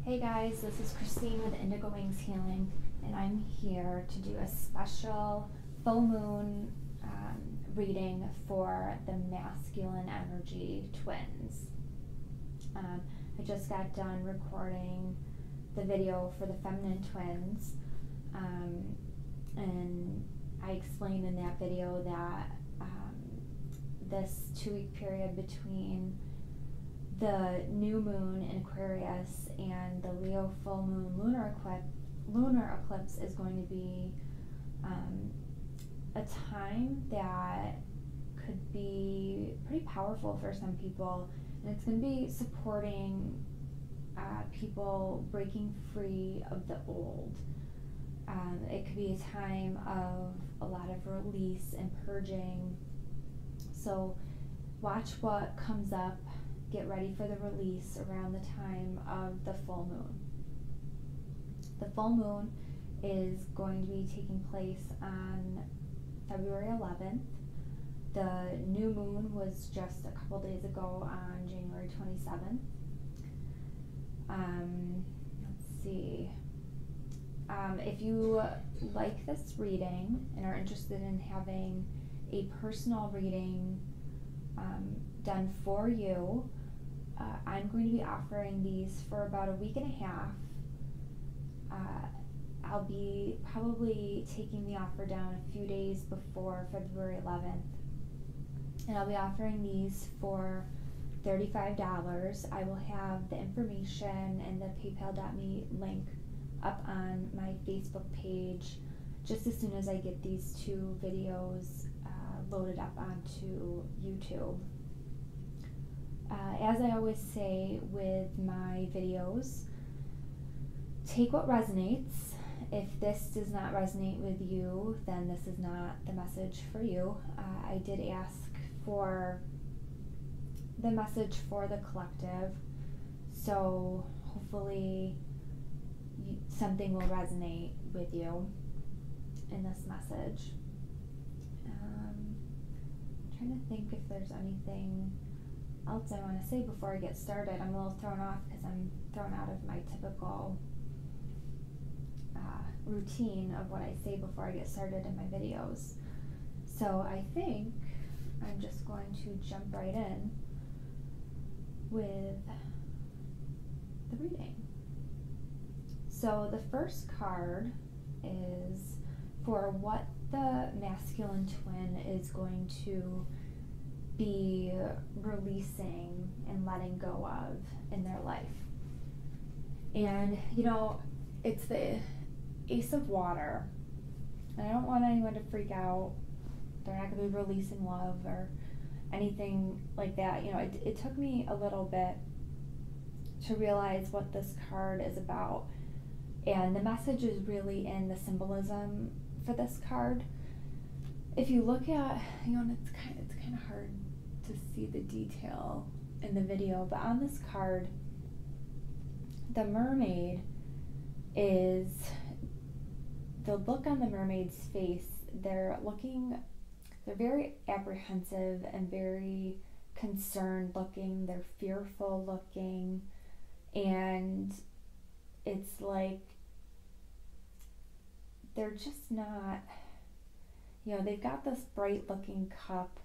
Hey guys, this is Christine with Indigo Wings Healing, and I'm here to do a special full moon reading for the masculine energy twins. I just got done recording the video for the feminine twins, and I explained in that video that this 2-week period between the new moon in Aquarius and the Leo full moon lunar eclipse is going to be a time that could be pretty powerful for some people, and it's going to be supporting people breaking free of the old. It could be a time of a lot of release and purging, so watch what comes up. Get ready for the release around the time of the full moon. The full moon is going to be taking place on February 11th. The new moon was just a couple days ago on January 27th. Let's see. If you like this reading and are interested in having a personal reading done for you, I'm going to be offering these for about a week and a half. I'll be probably taking the offer down a few days before February 11th, and I'll be offering these for $35. I will have the information and the PayPal.me link up on my Facebook page just as soon as I get these two videos loaded up onto YouTube. As I always say with my videos, take what resonates. If this does not resonate with you, then this is not the message for you. I did ask for the message for the collective, so hopefully something will resonate with you in this message. I'm trying to think if there's anything else I want to say before I get started. I'm a little thrown off because I'm thrown out of my typical routine of what I say before I get started in my videos. So I think I'm just going to jump right in with the reading. So the first card is for what the masculine twin is going to be releasing and letting go of in their life. And you know, it's the Ace of Water, and I don't want anyone to freak out. They're not going to be releasing love or anything like that. You know, it took me a little bit to realize what this card is about, and the message is really in the symbolism for this card. If you look at, you know, and it's kind of hard to see the detail in the video, but on this card, the mermaid is, the look on the mermaid's face, they're very apprehensive and very concerned looking, they're fearful looking, and it's like they're just not, you know, they've got this bright looking cup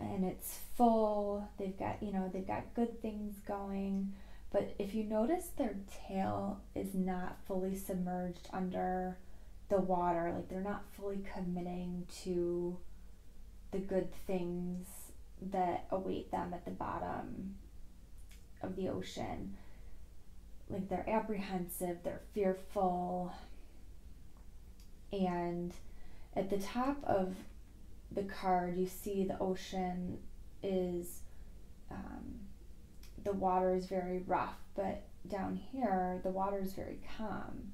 and it's full, they've got good things going, but if you notice, their tail is not fully submerged under the water, like they're not fully committing to the good things that await them at the bottom of the ocean. Like they're apprehensive, they're fearful, and at the top of the card you see the ocean is, the water is very rough, but down here the water is very calm.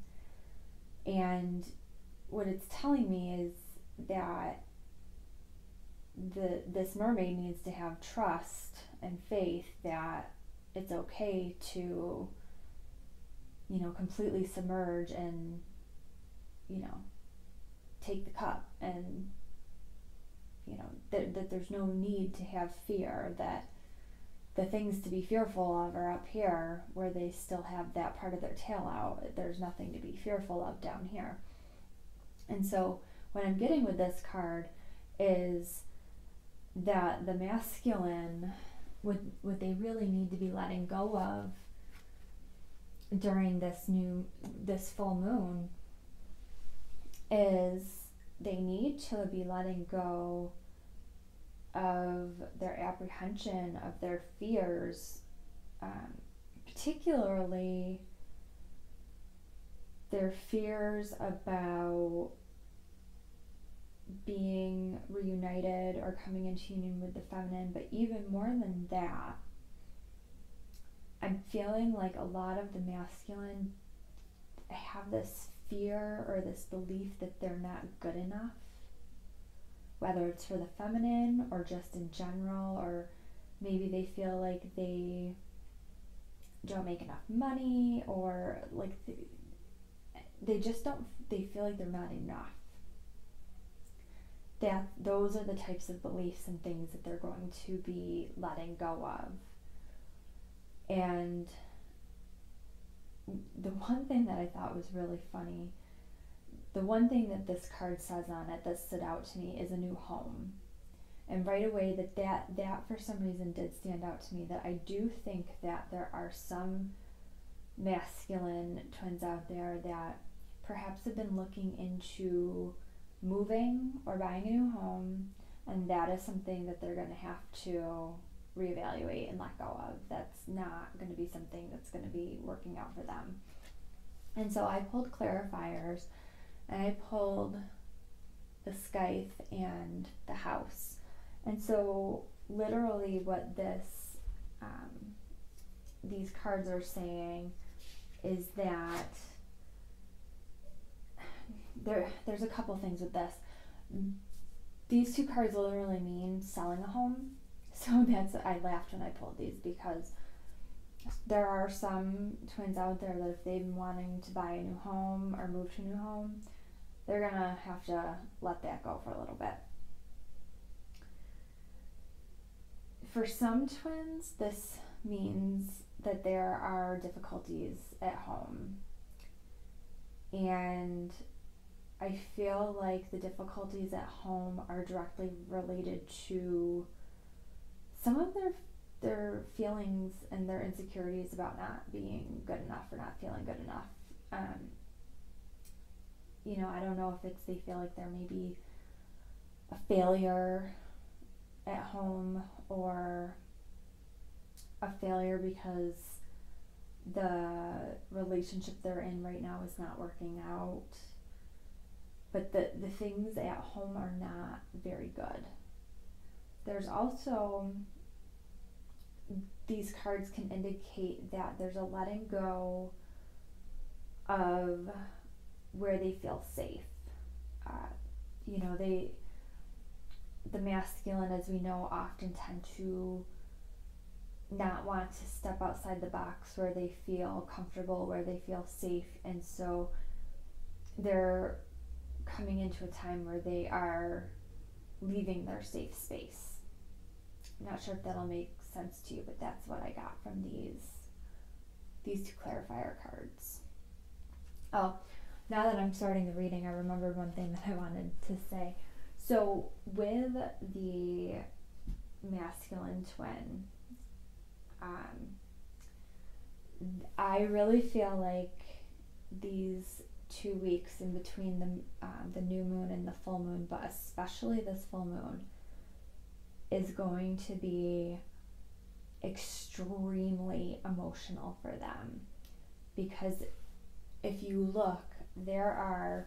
And what it's telling me is that this mermaid needs to have trust and faith that it's okay to, you know, completely submerge and, you know, take the cup, and you know that there's no need to have fear, that the things to be fearful of are up here, where they still have that part of their tail out. There's nothing to be fearful of down here. And so what I'm getting with this card is that the masculine, what they really need to be letting go of during this full moon, is they need to be letting go of their apprehension, of their fears, particularly their fears about being reunited or coming into union with the feminine. But even more than that, I'm feeling like a lot of the masculine have this fear or this belief that they're not good enough, whether it's for the feminine or just in general, or maybe they feel like they don't make enough money, or like they just don't, they feel like they're not enough. That those are the types of beliefs and things that they're going to be letting go of. And the one thing that I thought was really funny, the one thing that this card says on it that stood out to me is a new home. And right away that for some reason did stand out to me, that I do think that there are some masculine twins out there that perhaps have been looking into moving or buying a new home, and that is something that they're going to have to reevaluate and let go of. That's not going to be something that's going to be working out for them. And so I pulled clarifiers, and I pulled the scythe and the house. And so literally what these cards are saying is that there's a couple things with this. These two cards literally mean selling a home. So I laughed when I pulled these, because there are some twins out there that if they've been wanting to buy a new home or move to a new home, they're gonna have to let that go for a little bit. For some twins, this means that there are difficulties at home, and I feel like the difficulties at home are directly related to some of their feelings and their insecurities about not being good enough or not feeling good enough. I don't know if it's they feel like they're maybe a failure at home, or a failure because the relationship they're in right now is not working out. But the things at home are not very good. There's also, these cards can indicate that there's a letting go of where they feel safe. The masculine, as we know, often tend to not want to step outside the box where they feel comfortable, where they feel safe, and so they're coming into a time where they are leaving their safe space. I'm not sure if that'll make sense to you, but that's what I got from these two clarifier cards. Oh, now that I'm starting the reading, I remembered one thing that I wanted to say. So with the masculine twin, I really feel like these 2 weeks in between the new moon and the full moon, but especially this full moon, is going to be extremely emotional for them. Because if you look, there are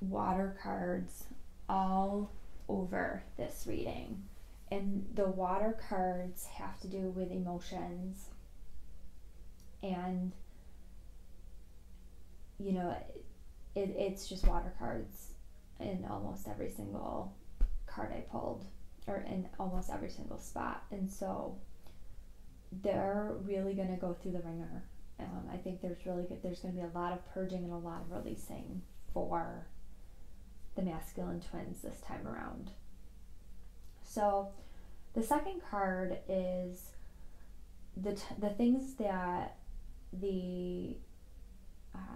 water cards all over this reading, and the water cards have to do with emotions, and it's just water cards in almost every single card I pulled, or in almost every single spot. And so they're really going to go through the ringer. I think there's going to be a lot of purging and a lot of releasing for the masculine twins this time around. So The second card is the things that the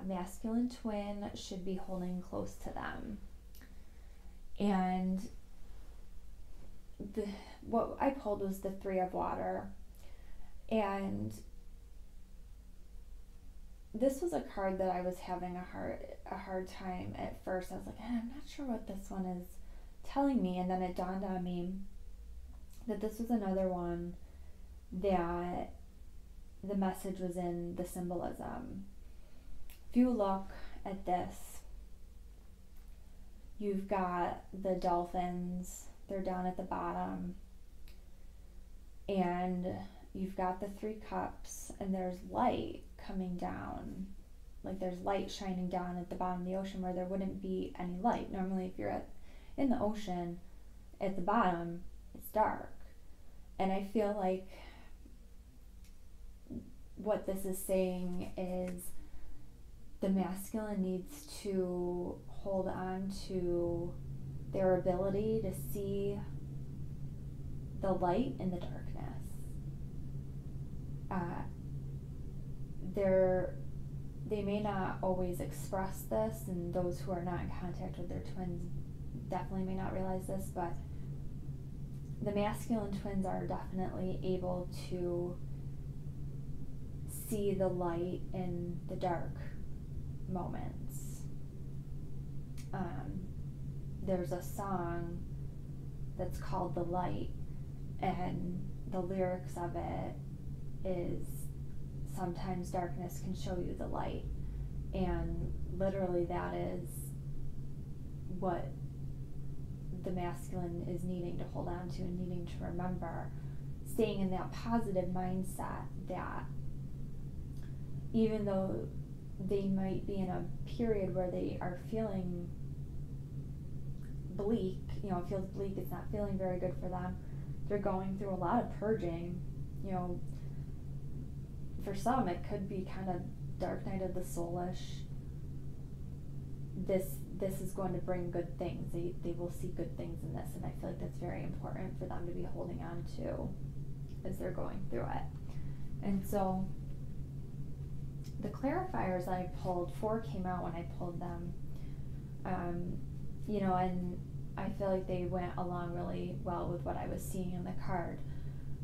masculine twin should be holding close to them. And what I pulled was the Three of Water. And this was a card that I was having a hard time at first. I was like, I'm not sure what this one is telling me. And then it dawned on me that this was another one that the message was in the symbolism. If you look at this, you've got the dolphins, they're down at the bottom, and you've got the Three Cups, and there's light coming down, like there's light shining down at the bottom of the ocean where there wouldn't be any light. Normally if you're in the ocean at the bottom, it's dark. And I feel like what this is saying is the masculine needs to hold on to their ability to see the light in the darkness. They may not always express this, and those who are not in contact with their twins definitely may not realize this, but the masculine twins are definitely able to see the light in the dark moments. There's a song that's called The Light, and the lyrics of it is, sometimes darkness can show you the light. And literally that is what the masculine is needing to hold on to and needing to remember, staying in that positive mindset that even though they might be in a period where they are feeling bleak, it feels bleak, it's not feeling very good for them, they're going through a lot of purging. For some it could be kind of dark night of the soulish. This is going to bring good things. They will see good things in this, and I feel like that's very important for them to be holding on to as they're going through it. And so the clarifiers I pulled, 4 came out when I pulled them, and I feel like they went along really well with what I was seeing in the card.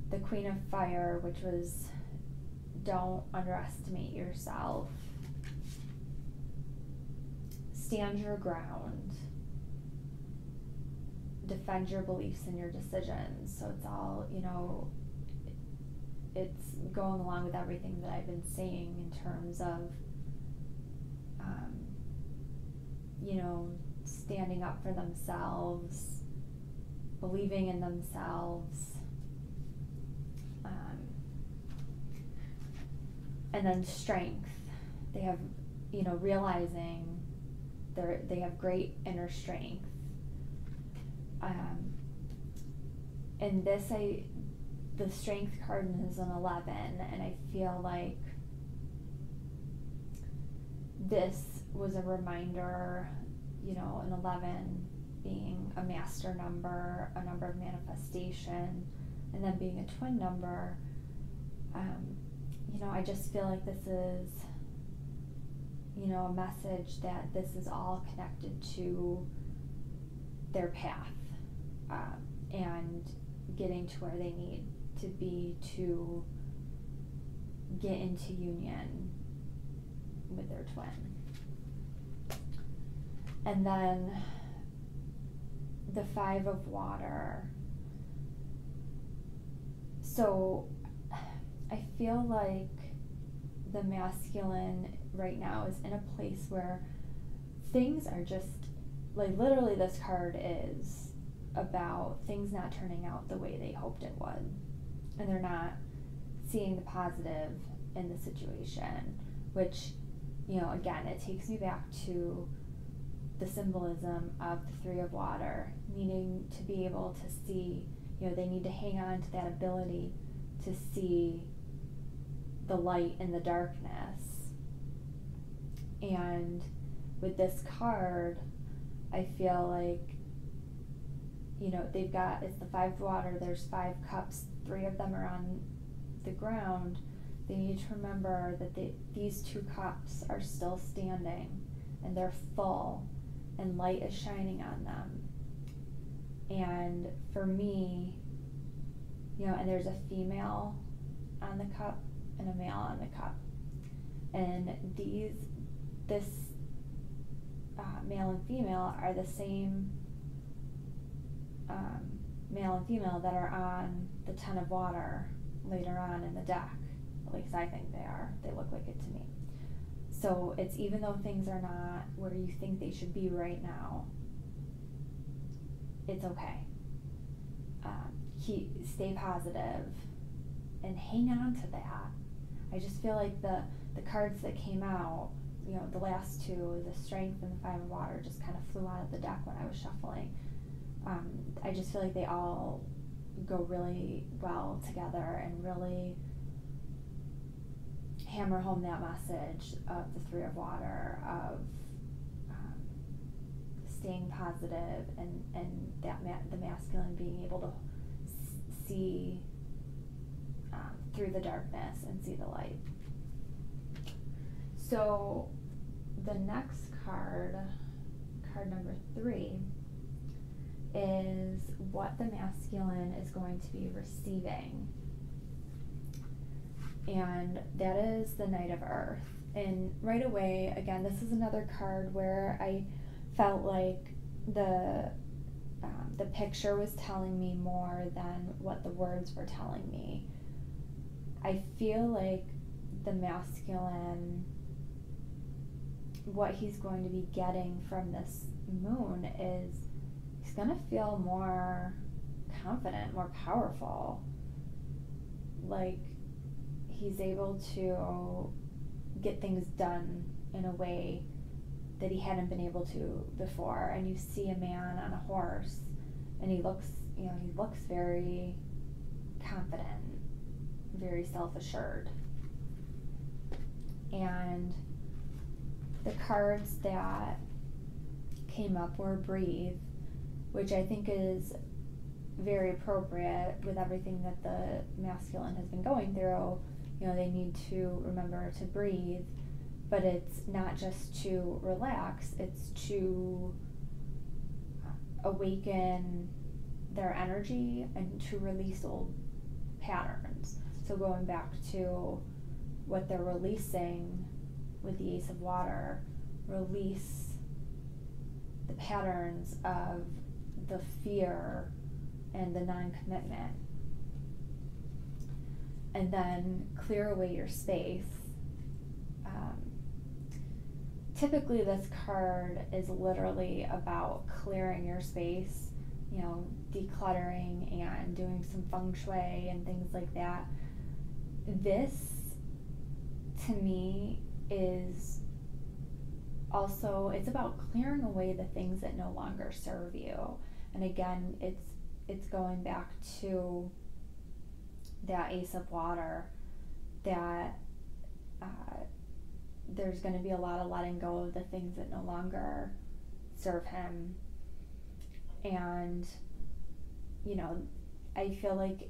The Queen of Fire, which was, don't underestimate yourself, stand your ground, defend your beliefs and your decisions. So it's all, it's going along with everything that I've been saying in terms of, standing up for themselves, believing in themselves, and then strength. They have, realizing they have great inner strength. And the strength card is an 11, and I feel like this was a reminder, an 11 being a master number, a number of manifestation, and then being a twin number. I just feel like this is, a message that this is all connected to their path, and getting to where they need to be to get into union with their twin. And then the 5 of Water. So I feel like the masculine right now is in a place where things are just, like, literally this card is about things not turning out the way they hoped it would, and they're not seeing the positive in the situation, which, again, it takes me back to the symbolism of the 3 of Water, needing to be able to see, they need to hang on to that ability to see the light in the darkness. And with this card, I feel like you know, they've got, it's the 5 of water, there's 5 cups, 3 of them are on the ground. They need to remember that these 2 cups are still standing and they're full and light is shining on them. And for me, you know, and there's a female on the cup and a male on the cup. And this male and female are the same male and female that are on the 10 of water later on in the deck. At least I think they are. They look like it to me. So it's, even though things are not where you think they should be right now, it's okay. Stay positive and hang on to that. I just feel like the cards that came out, you know, the last 2, the Strength and the 5 of water, just kind of flew out of the deck when I was shuffling. I just feel like they all go really well together and really hammer home that message of the 3 of water, of staying positive, and that the masculine being able to see through the darkness and see the light. So the next card, card number 3, is what the masculine is going to be receiving. And that is the Knight of Earth. And right away, again, this is another card where I felt like the picture was telling me more than what the words were telling me. I feel like the masculine, what he's going to be getting from this moon is he's going to feel more confident, more powerful. Like he's able to get things done in a way that he hadn't been able to before. And you see a man on a horse, and he looks very confident, very self-assured. And the cards that came up were Breathe, which I think is very appropriate with everything that the masculine has been going through. You know, they need to remember to breathe, but it's not just to relax, it's to awaken their energy and to release old patterns. So going back to what they're releasing with the Ace of Water, release the patterns of the fear and the non-commitment. And then clear away your space. Typically this card is literally about clearing your space, you know, decluttering and doing some feng shui and things like that. This, to me, is also, it's about clearing away the things that no longer serve you. And again, it's going back to that Ace of Water, that there's going to be a lot of letting go of the things that no longer serve him. And, you know, I feel like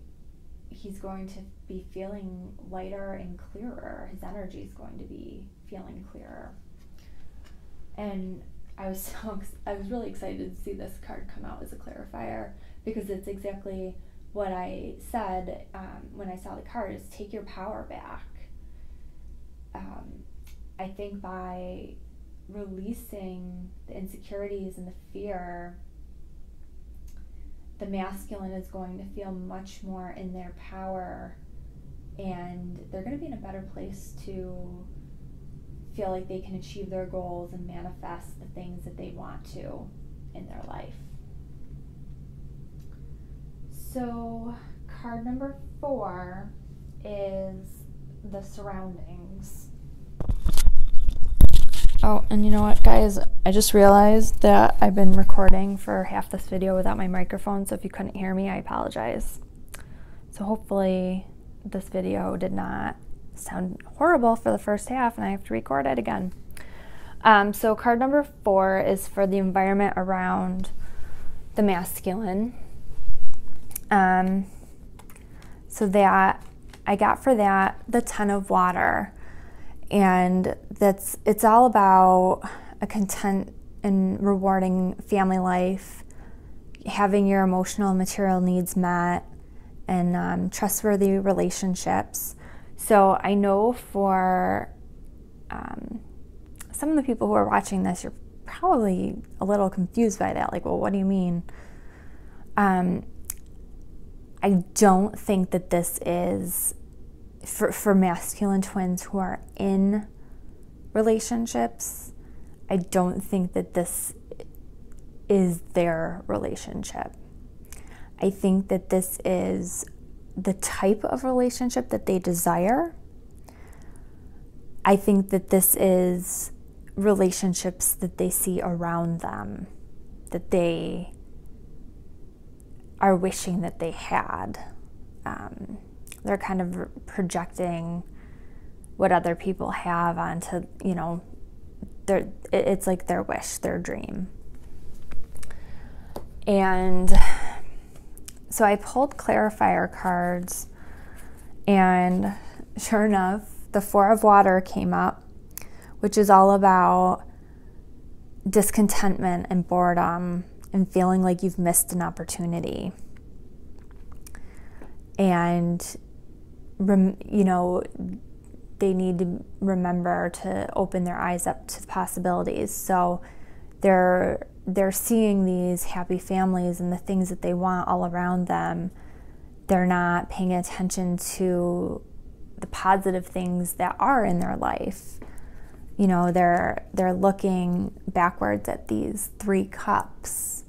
he's going to be feeling lighter and clearer. His energy is going to be feeling clearer. And I was really excited to see this card come out as a clarifier, because it's exactly what I said when I saw the card, is take your power back. I think by releasing the insecurities and the fear, the masculine is going to feel much more in their power, and they're going to be in a better place to feel like they can achieve their goals and manifest the things that they want to in their life. So card number 4 is the surroundings. Oh, and you know what, guys? I just realized that I've been recording for half this video without my microphone, so if you couldn't hear me, I apologize. So hopefully this video did not sound horrible for the first half and I have to record it again. So card number 4 is for the environment around the masculine. So that I got for that the Ten of Water, and it's all about a content and rewarding family life, having your emotional and material needs met, and trustworthy relationships. So I know for some of the people who are watching this, you're probably a little confused by that. Like, well, what do you mean? I don't think that this is for masculine twins who are in relationships. I don't think that this is their relationship. I think that this is the type of relationship that they desire. I think that this is relationships that they see around them, that they are wishing that they had. They're kind of projecting what other people have onto, it's like their wish, their dream. And so I pulled clarifier cards, and sure enough, the Four of Water came up, which is all about discontentment and boredom and feeling like you've missed an opportunity. And, they need to remember to open their eyes up to possibilities. So they're seeing these happy families and the things that they want all around them. They're not paying attention to the positive things that are in their life. They're looking backwards at these 3 cups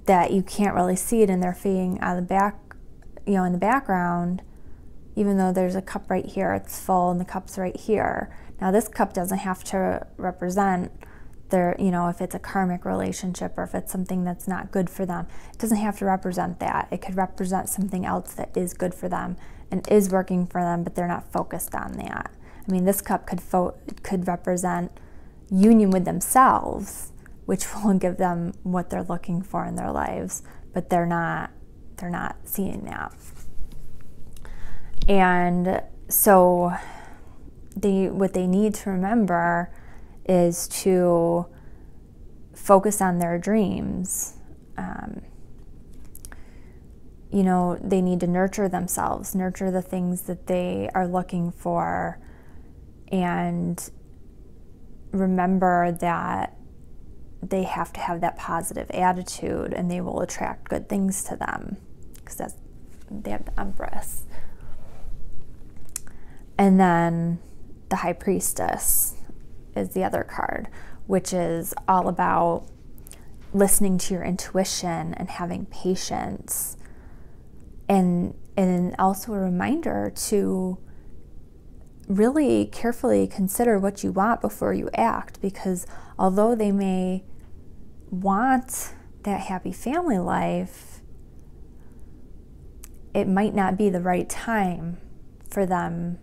that you can't really see it, and they're fading out of the back, in the background, even though there's a cup right here, it's full, and the cup's right here. Now, this cup doesn't have to represent if it's a karmic relationship or if it's something that's not good for them. It doesn't have to represent that. It could represent something else that is good for them and is working for them, but they're not focused on that. I mean, this cup could represent union with themselves, which will give them what they're looking for in their lives, but they're not seeing that. And so what they need to remember is to focus on their dreams. They need to nurture themselves, nurture the things that they are looking for, and remember that they have to have that positive attitude, and they will attract good things to them, because they have the Empress. And then the High Priestess is the other card, which is all about listening to your intuition and having patience, and also a reminder to really carefully consider what you want before you act, because although they may want that happy family life, it might not be the right time for them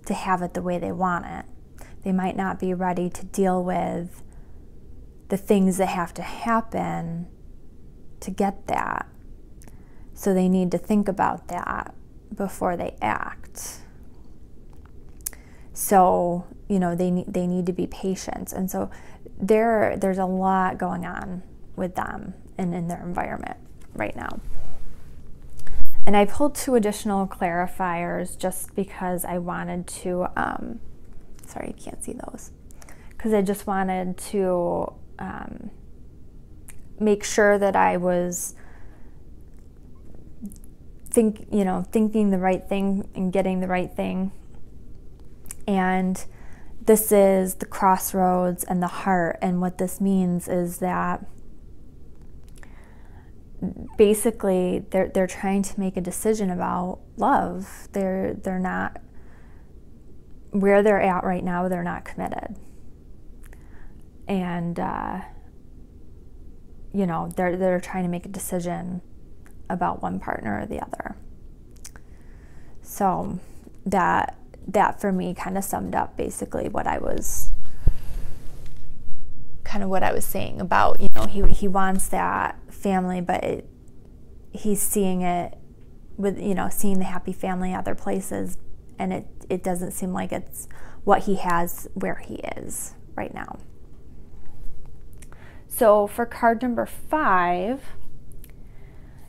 to have it the way they want it. They might not be ready to deal with the things that have to happen to get that. So they need to think about that before they act. So, they need to be patient. And so there's a lot going on with them and in their environment right now. And I pulled 2 additional clarifiers just because I wanted to, sorry, you can't see those, because I just wanted to make sure that I was thinking the right thing and getting the right thing. And this is the crossroads and the heart, and what this means is that basically they're trying to make a decision about love. They're not where they're at right now. They're not committed, and they're trying to make a decision about one partner or the other. So that for me kind of summed up basically what I was saying about, he wants that family, but he's seeing it with, you know, seeing the happy family other places, and it doesn't seem like it's what he has where he is right now. So for card number 5,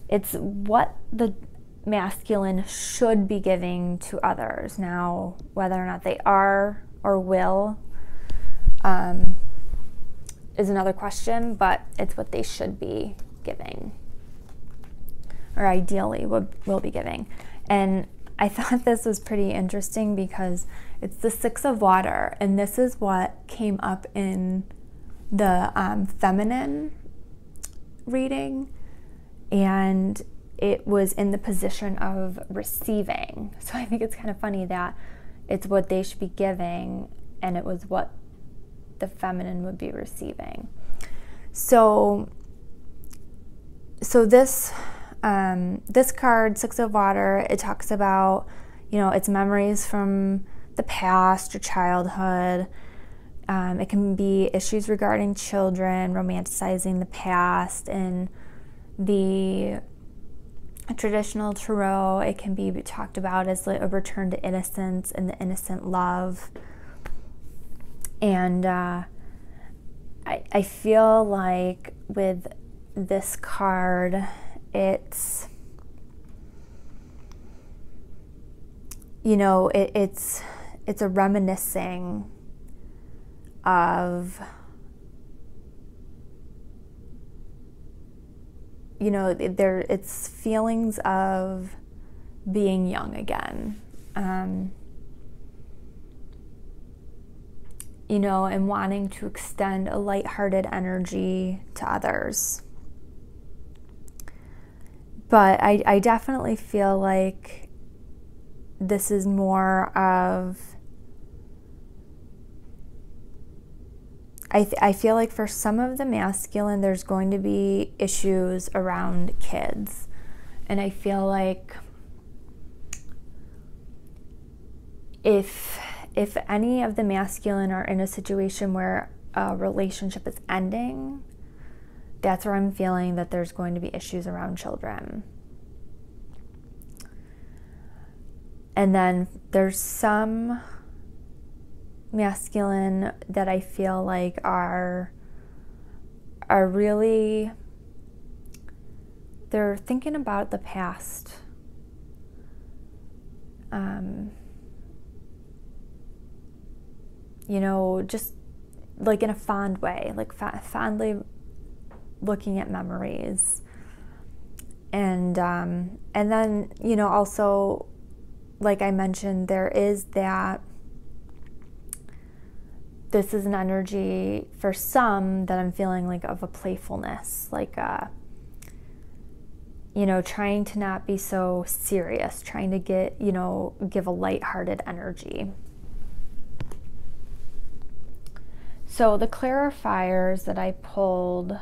it's what the masculine should be giving to others. Now, whether or not they are or will is another question, but it's what they should be giving, or ideally will be giving. And I thought this was pretty interesting because it's the 6 of water, and this is what came up in the feminine reading, and it was in the position of receiving. So I think it's kind of funny that it's what they should be giving, and it was what the feminine would be receiving. So this card, 6 of water, it talks about, you know, it's memories from the past or childhood. It can be issues regarding children, romanticizing the past. And the traditional tarot, it can be talked about as a return to innocence and the innocent love. And I feel like with this card, it's, you know, it's a reminiscing of, you know, it's feelings of being young again, you know, and wanting to extend a lighthearted energy to others. But I definitely feel like this is more of, I feel like for some of the masculine, there's going to be issues around kids. And I feel like if any of the masculine are in a situation where a relationship is ending, that's where I'm feeling that there's going to be issues around children. And then there's some masculine that I feel like are really, they're thinking about the past. You know, just like in a fond way, like fondly looking at memories. And then, you know, also, like I mentioned, there is that this is an energy for some that I'm feeling like of a playfulness, like you know, trying to not be so serious, trying to get, you know, give a lighthearted energy. So the clarifiers that I pulled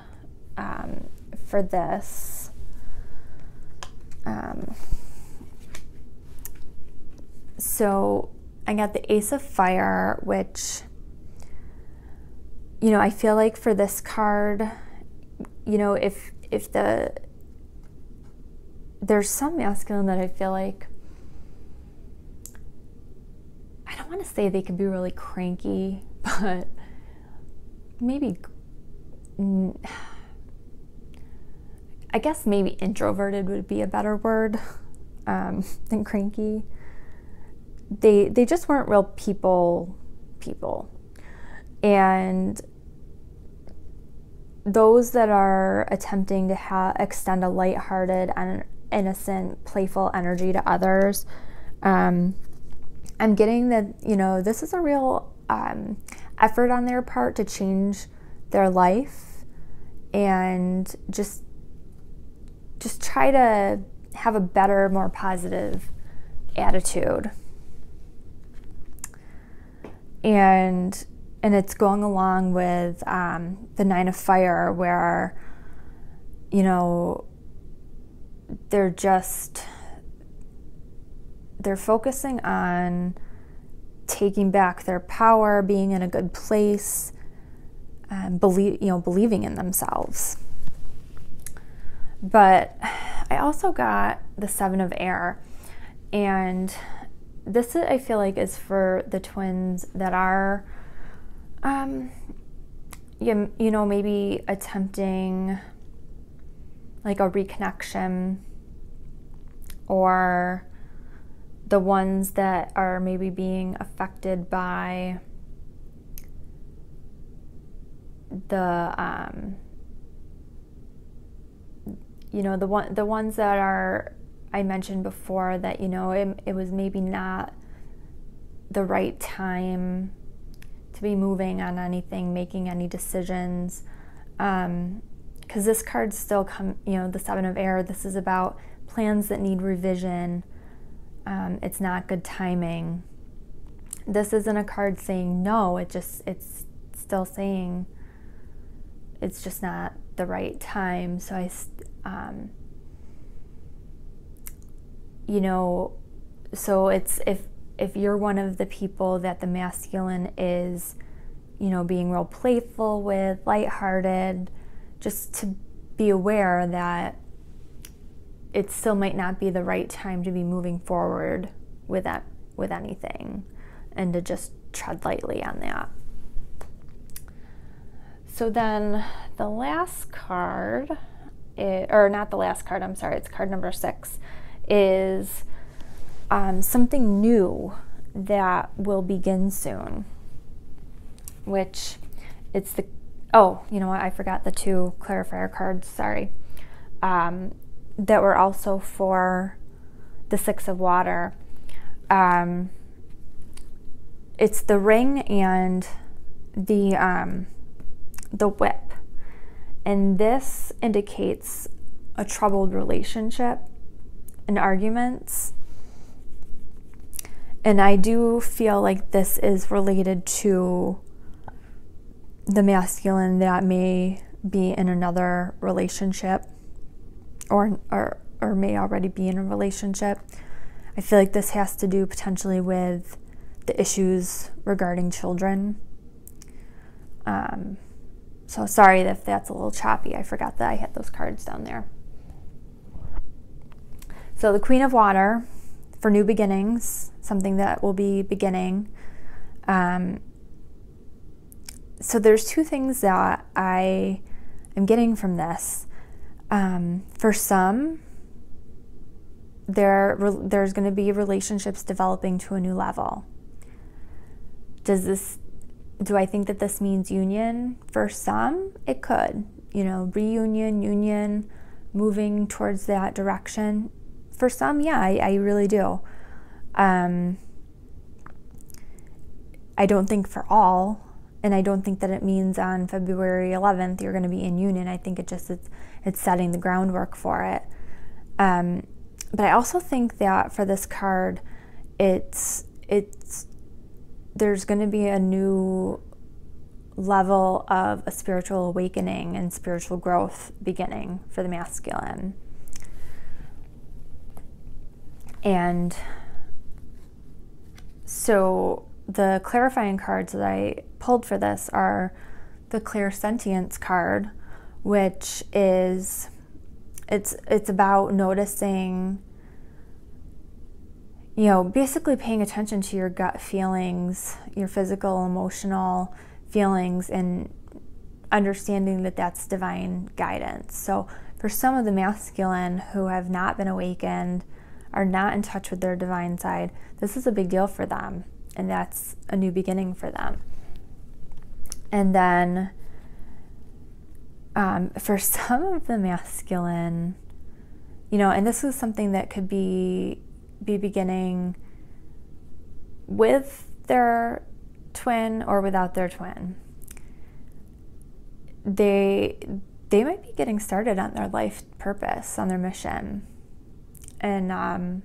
for this, so I got the Ace of Fire, which, you know, I feel like for this card, you know, if there's some masculine that I feel like, I don't want to say they can be really cranky, but maybe, I guess maybe introverted would be a better word than cranky. They just weren't real people. And those that are attempting to extend a lighthearted and innocent, playful energy to others, I'm getting that, you know, this is a real effort on their part to change their life and just try to have a better, more positive attitude. And it's going along with the 9 of Fire, where, you know, they're focusing on taking back their power, being in a good place, believing in themselves. But I also got the Seven of Air, and this I feel like is for the twins that are, you know, maybe attempting like a reconnection, or the ones that are maybe being affected by the, you know, the ones that are, I mentioned before that, you know, it was maybe not the right time to be moving on anything, making any decisions, because this card's still you know, the Seven of Air, this is about plans that need revision. It's not good timing. This isn't a card saying no, it's still saying it's just not the right time. So you know, so it's if you're one of the people that the masculine is, you know, being real playful with, lighthearted, just to be aware that it still might not be the right time to be moving forward with anything, and to just tread lightly on that. So then the last card, or not the last card, I'm sorry, it's card number 6, is something new that will begin soon, which it's the, oh, you know what, I forgot the 2 clarifier cards, sorry, that were also for the 6 of Water. It's the Ring and the Whip, and this indicates a troubled relationship and arguments. And I do feel like this is related to the masculine that may be in another relationship, or may already be in a relationship. I feel like this has to do potentially with the issues regarding children. So sorry if that's a little choppy. I forgot that I had those cards down there. So the Queen of Water, for new beginnings, something that will be beginning. So there's 2 things that I am getting from this. For some, there's going to be relationships developing to a new level. Do I think that this means union? For some, it could. You know, reunion, union, moving towards that direction. For some, yeah, I really do. I don't think for all, and I don't think that it means on February 11th you're going to be in union. I think it's setting the groundwork for it. But I also think that for this card, there's going to be a new level of a spiritual awakening and spiritual growth beginning for the masculine. And so the clarifying cards that I pulled for this are the Clairsentience card, which is, it's about noticing, you know, basically paying attention to your gut feelings, your physical, emotional feelings, and understanding that that's divine guidance. So for some of the masculine who have not been awakened, are not in touch with their divine side, this is a big deal for them, and that's a new beginning for them. And then for some of the masculine, you know, and this is something that could be beginning with their twin or without their twin. They might be getting started on their life purpose, on their mission, and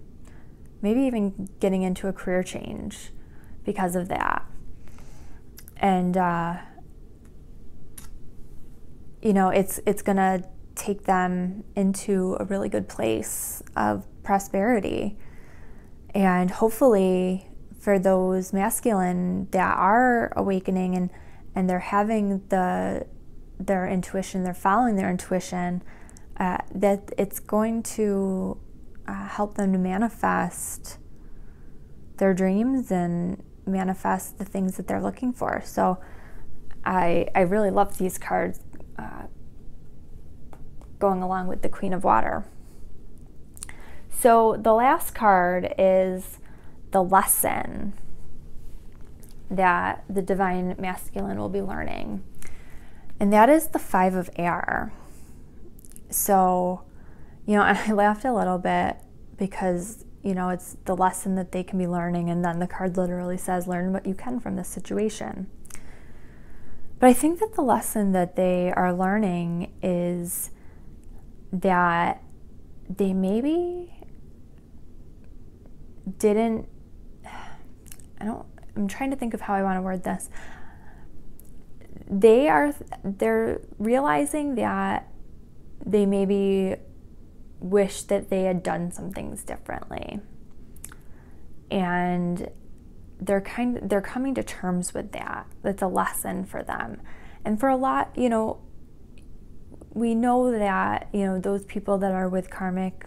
maybe even getting into a career change because of that. And you know, it's gonna take them into a really good place of prosperity. And hopefully for those masculine that are awakening and they're having their intuition, they're following their intuition, that it's going to help them to manifest their dreams and manifest the things that they're looking for. So I really love these cards going along with the Queen of Water. So the last card is the lesson that the Divine Masculine will be learning. And that is the Five of Air. So, I laughed a little bit because, it's the lesson that they can be learning. And then the card literally says, learn what you can from this situation. But I think that the lesson that they are learning is that they maybe didn't, I'm trying to think of how I want to word this. They're realizing that they maybe wish that they had done some things differently. And they're coming to terms with that. That's a lesson for them. And for a lot, we know that, those people that are with karmic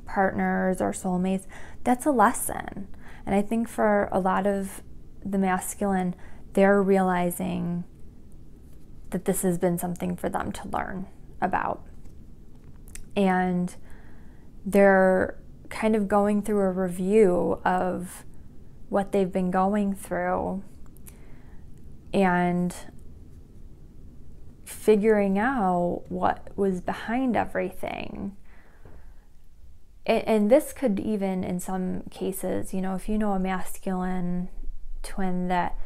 partners or soulmates, that's a lesson. And I think for a lot of the masculine, they're realizing that this has been something for them to learn about. And they're kind of going through a review of what they've been going through and figuring out what was behind everything. And this could even, in some cases, if you know a masculine twin that,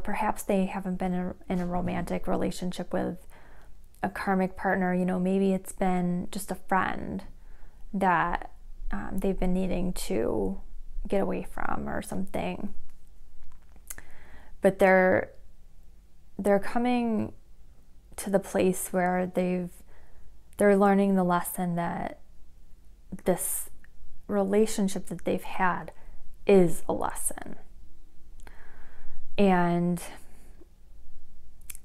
perhaps they haven't been in a romantic relationship with a karmic partner, maybe it's been just a friend that they've been needing to get away from or something. But they're coming to the place where they're learning the lesson that this relationship that they've had is a lesson. And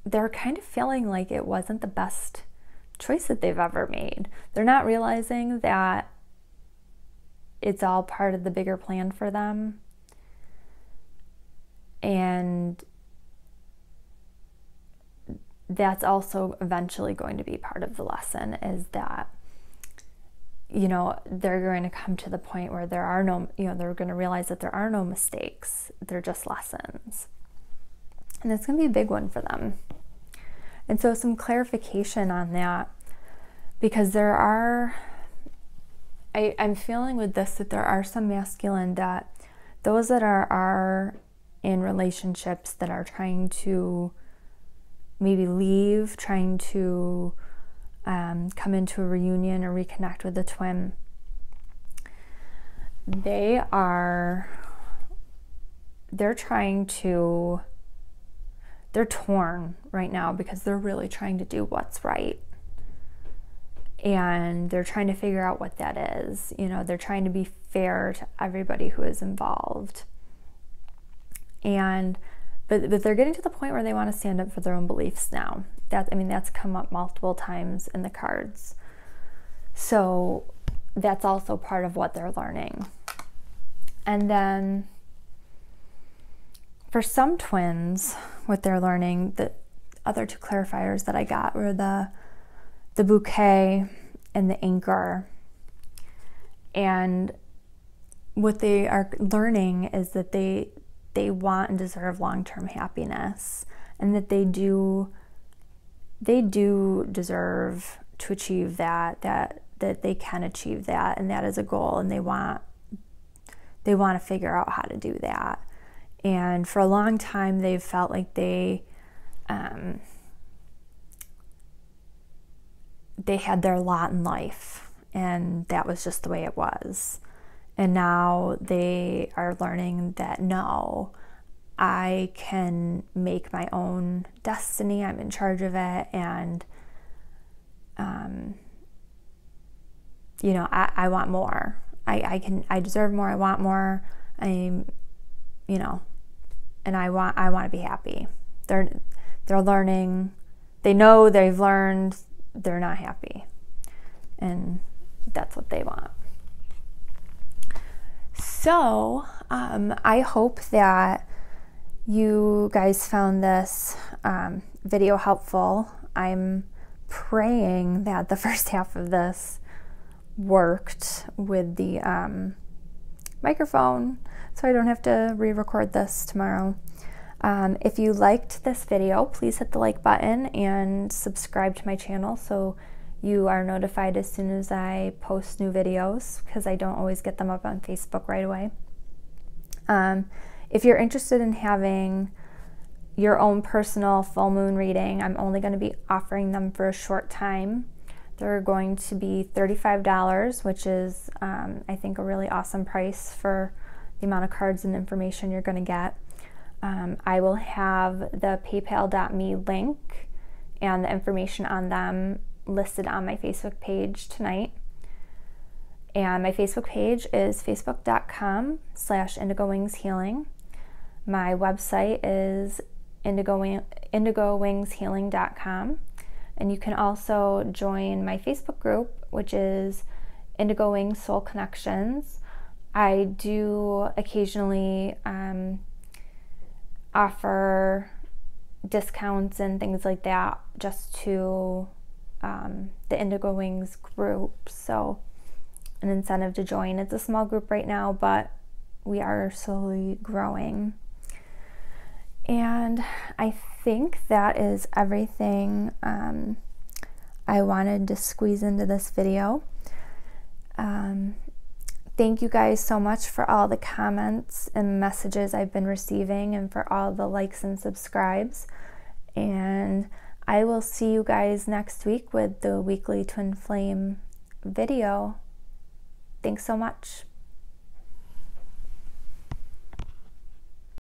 they're kind of feeling like it wasn't the best choice that they've ever made. They're not realizing that it's all part of the bigger plan for them. And that's also eventually going to be part of the lesson, is that, they're going to come to the point where there are no, they're going to realize that there are no mistakes. They're just lessons. And it's going to be a big one for them. And so some clarification on that, because I'm feeling with this that there are some masculine that those that are in relationships that are trying to maybe leave, trying to come into a reunion or reconnect with the twin, they're torn right now because they're really trying to do what's right. And they're trying to figure out what that is. They're trying to be fair to everybody who is involved. But they're getting to the point where they want to stand up for their own beliefs now. That's come up multiple times in the cards. So that's also part of what they're learning. And then for some twins, what they're learning, the other two clarifiers that I got were the bouquet and the anchor. And what they are learning is that they want and deserve long-term happiness, and that they do deserve to achieve that they can achieve that, and that is a goal, and they want to figure out how to do that. And for a long time they've felt like they had their lot in life, and that was just the way it was. And now they are learning that, no, I can make my own destiny. I'm in charge of it. And, I want more. I deserve more. I want more. And I want to be happy. They're learning. They know they've learned. They're not happy. and that's what they want. So I hope that you guys found this video helpful. I'm praying that the first half of this worked with the microphone, so I don't have to re-record this tomorrow. If you liked this video, please hit the like button and subscribe to my channel so you are notified as soon as I post new videos, because I don't always get them up on Facebook right away. If you're interested in having your own personal full moon reading, I'm only going to be offering them for a short time. They're going to be $35, which is, I think, a really awesome price for the amount of cards and information you're going to get. I will have the paypal.me link and the information on them listed on my Facebook page tonight. And my Facebook page is facebook.com/IndigoWingsHealing. My website is IndigoWingsHealing.com. And you can also join my Facebook group, which is Indigo Wings Soul Connections. I do occasionally offer discounts and things like that just to the Indigo Wings group, so an incentive to join. It's a small group right now, but we are slowly growing. And I think that is everything I wanted to squeeze into this video. Thank you guys so much for all the comments and messages I've been receiving, and for all the likes and subscribes. And I will see you guys next week with the weekly Twin Flame video. Thanks so much.